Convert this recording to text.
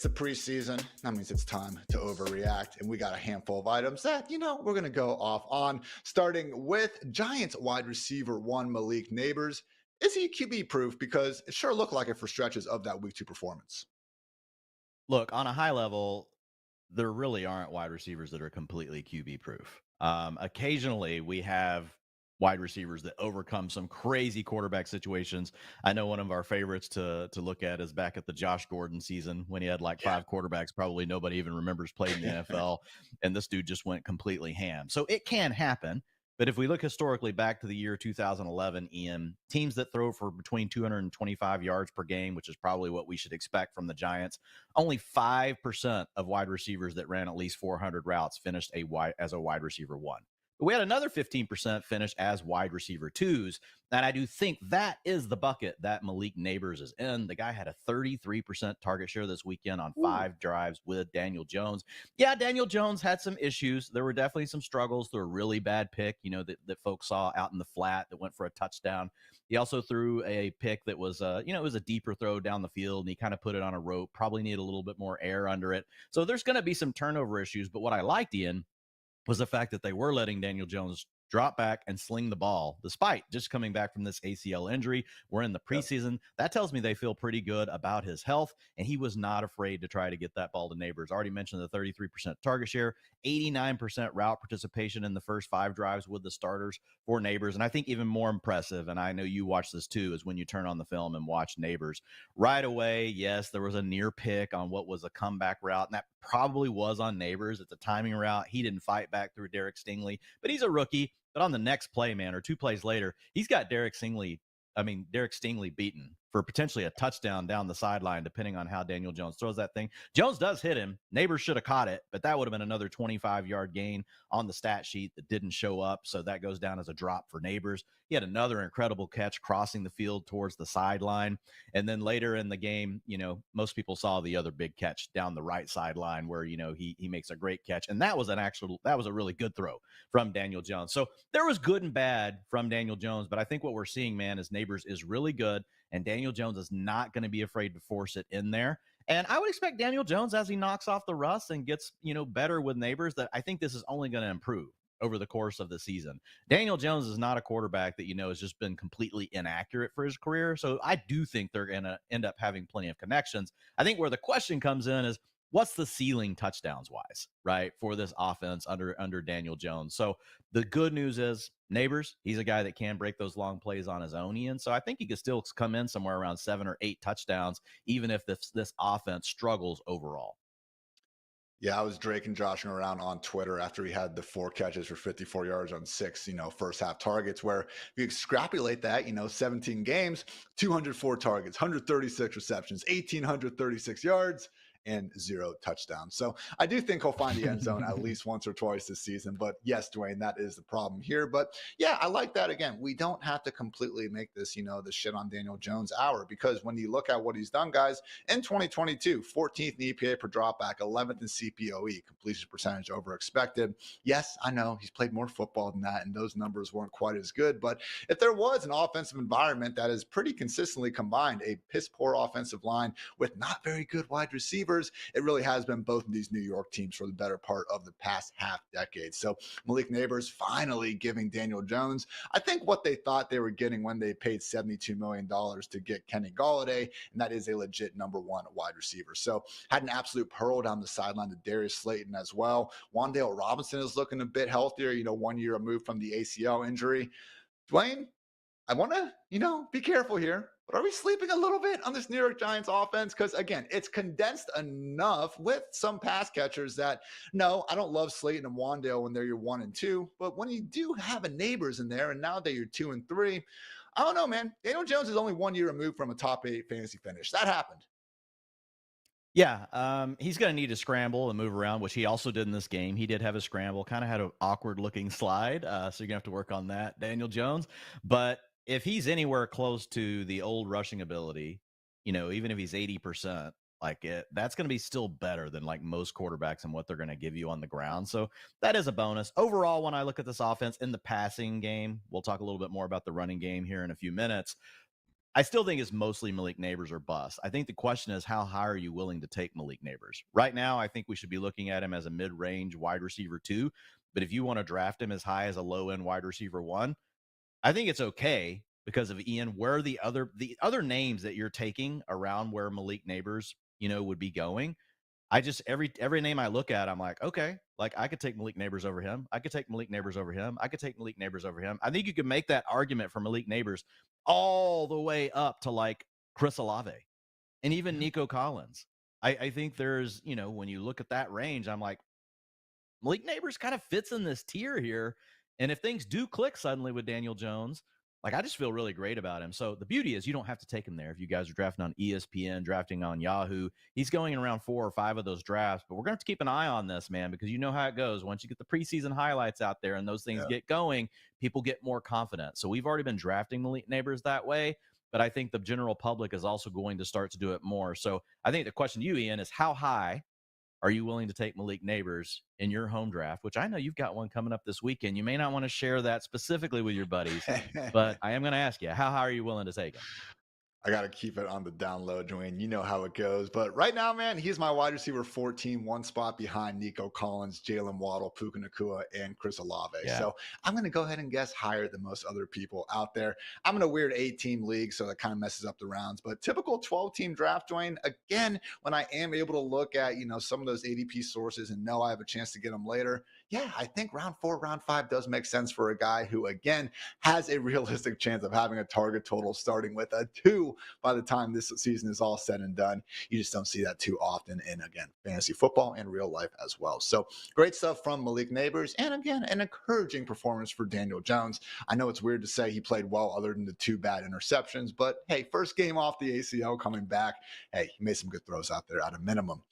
It's a preseason. That means it's time to overreact. And we got a handful of items that, we're going to go off on, starting with Giants wide receiver one, Malik Nabers. Is he QB proof? Because it sure looked like it for stretches of that week two performance. Look, on a high level, there really aren't wide receivers that are completely QB proof. Occasionally, we have wide receivers that overcome some crazy quarterback situations. I know one of our favorites to look at is back at the Josh Gordon season when he had like Yeah. five quarterbacks. Probably nobody even remembers played in the NFL, and this dude just went completely ham. So it can happen. But if we look historically back to the year 2011, Ian, teams that throw for between 225 yards per game, which is probably what we should expect from the Giants, only 5% of wide receivers that ran at least 400 routes finished as a wide receiver one. But we had another 15% finish as wide receiver twos. And I do think that is the bucket that Malik Nabers is in. The guy had a 33% target share this weekend on Ooh. 5 drives with Daniel Jones. Yeah, Daniel Jones had some issues. There were definitely some struggles through a really bad pick, that folks saw out in the flat that went for a touchdown. He also threw a pick that was, it was a deeper throw down the field, and he kind of put it on a rope, probably needed a little bit more air under it. So there's going to be some turnover issues. But what I liked, Ian, was the fact that they were letting Daniel Jones drop back and sling the ball despite just coming back from this ACL injury. We're in the Yep. preseason. That tells me they feel pretty good about his health, and he was not afraid to try to get that ball to Nabers. Already mentioned the 33% target share, 89% route participation in the first 5 drives with the starters for Nabers. And I think even more impressive, and I know you watch this too, is when you turn on the film and watch Nabers. Right away, yes, there was a near pick on what was a comeback route, and that probably was on Nabers. It's a timing route. He didn't fight back through Derek Stingley, but he's a rookie. But on the next play, man, or 2 plays later, he's got Derek Stingley beaten for potentially a touchdown down the sideline, depending on how Daniel Jones throws that thing. Jones does hit him. Nabers should have caught it, but that would have been another 25-yard gain on the stat sheet that didn't show up. So that goes down as a drop for Nabers. He had another incredible catch crossing the field towards the sideline. And then later in the game, most people saw the other big catch down the right sideline where, he makes a great catch. And that was a really good throw from Daniel Jones. So there was good and bad from Daniel Jones. But I think what we're seeing, man, is Nabers is really good. And Daniel Jones is not going to be afraid to force it in there. And I would expect Daniel Jones, as he knocks off the rust and gets, better with Nabers, that I think this is only going to improve over the course of the season. Daniel Jones is not a quarterback that, has just been completely inaccurate for his career. So I do think they're going to end up having plenty of connections. I think where the question comes in is, what's the ceiling touchdowns wise, right, for this offense under Daniel Jones? So the good news is Nabers, he's a guy that can break those long plays on his own, Ian. So I think he could still come in somewhere around 7 or 8 touchdowns, even if this offense struggles overall. Yeah, I was Drake and joshing around on Twitter after he had the 4 catches for 54 yards on 6, first half targets, where if you extrapolate that, 17 games, 204 targets, 136 receptions, 1,836 yards, and 0 touchdowns. So I do think he'll find the end zone at least once or twice this season. But yes, Dwayne, that is the problem here. But yeah, I like that. Again, we don't have to completely make this, the shit on Daniel Jones hour, because when you look at what he's done, guys, in 2022, 14th in EPA per dropback, 11th in CPOE, completion percentage over expected. Yes, I know he's played more football than that, and those numbers weren't quite as good. But if there was an offensive environment that is pretty consistently combined a piss poor offensive line with not very good wide receivers, it really has been both of these New York teams for the better part of the past half decade. So Malik Nabers finally giving Daniel Jones, I think, what they thought they were getting when they paid $72 million to get Kenny Golladay, and that is a legit number one wide receiver. So had an absolute pearl down the sideline to Darius Slayton as well. Wan'Dale Robinson is looking a bit healthier, 1 year removed from the ACL injury. Dwayne, I want to, be careful here, but are we sleeping a little bit on this New York Giants offense? Because again, it's condensed enough with some pass catchers that, no, I don't love Slayton and Wandale when they're your 1 and 2, but when you do have a Neighbors in there and now they're your 2 and 3, I don't know, man. Daniel Jones is only 1 year removed from a top 8 fantasy finish. That happened. Yeah, he's going to need to scramble and move around, which he also did in this game. He did have a scramble, kind of had an awkward-looking slide, so you're going to have to work on that, Daniel Jones. But if he's anywhere close to the old rushing ability, even if he's 80%, that's going to be still better than like most quarterbacks and what they're going to give you on the ground. So that is a bonus. Overall, when I look at this offense in the passing game, we'll talk a little bit more about the running game here in a few minutes. I still think it's mostly Malik Nabers or bust. I think the question is, how high are you willing to take Malik Nabers? Right now, I think we should be looking at him as a mid-range wide receiver 2. But if you want to draft him as high as a low-end wide receiver 1, I think it's okay because of Ian. Where the other names that you're taking around where Malik Nabers, would be going. I just every name I look at, I'm like, okay, like I could take Malik Nabers over him. I could take Malik Nabers over him. I could take Malik Nabers over him. I think you could make that argument for Malik Nabers all the way up to like Chris Olave and even Nico Collins. I think there's, when you look at that range, I'm like, Malik Nabers kind of fits in this tier here. And if things do click suddenly with Daniel Jones, like I just feel really great about him. So the beauty is you don't have to take him there. If you guys are drafting on ESPN, drafting on Yahoo, he's going in around 4 or 5 of those drafts. But we're going to have to keep an eye on this, man, because you know how it goes. Once you get the preseason highlights out there and those things get going, people get more confident. So we've already been drafting Malik Nabers that way. But I think the general public is also going to start to do it more. So I think the question to you, Ian, is how high are you willing to take Malik Nabers in your home draft, which I know you've got one coming up this weekend. You may not want to share that specifically with your buddies, but I am going to ask you, how high are you willing to take him? I got to keep it on the down low, Dwayne. You know how it goes. But right now, man, he's my wide receiver 14, one spot behind Nico Collins, Jalen Waddle, Puka Nacua, and Chris Olave. Yeah. So I'm going to go ahead and guess higher than most other people out there. I'm in a weird 8-team league, so that kind of messes up the rounds. But typical 12-team draft, Dwayne, again, when I am able to look at, some of those ADP sources and know I have a chance to get them later, yeah, I think round 4, round 5 does make sense for a guy who, again, has a realistic chance of having a target total starting with a 2 by the time this season is all said and done. You just don't see that too often in, again, fantasy football and real life as well. So great stuff from Malik Nabers. And again, an encouraging performance for Daniel Jones. I know it's weird to say he played well other than the 2 bad interceptions, but hey, first game off the ACL coming back. Hey, he made some good throws out there at a minimum.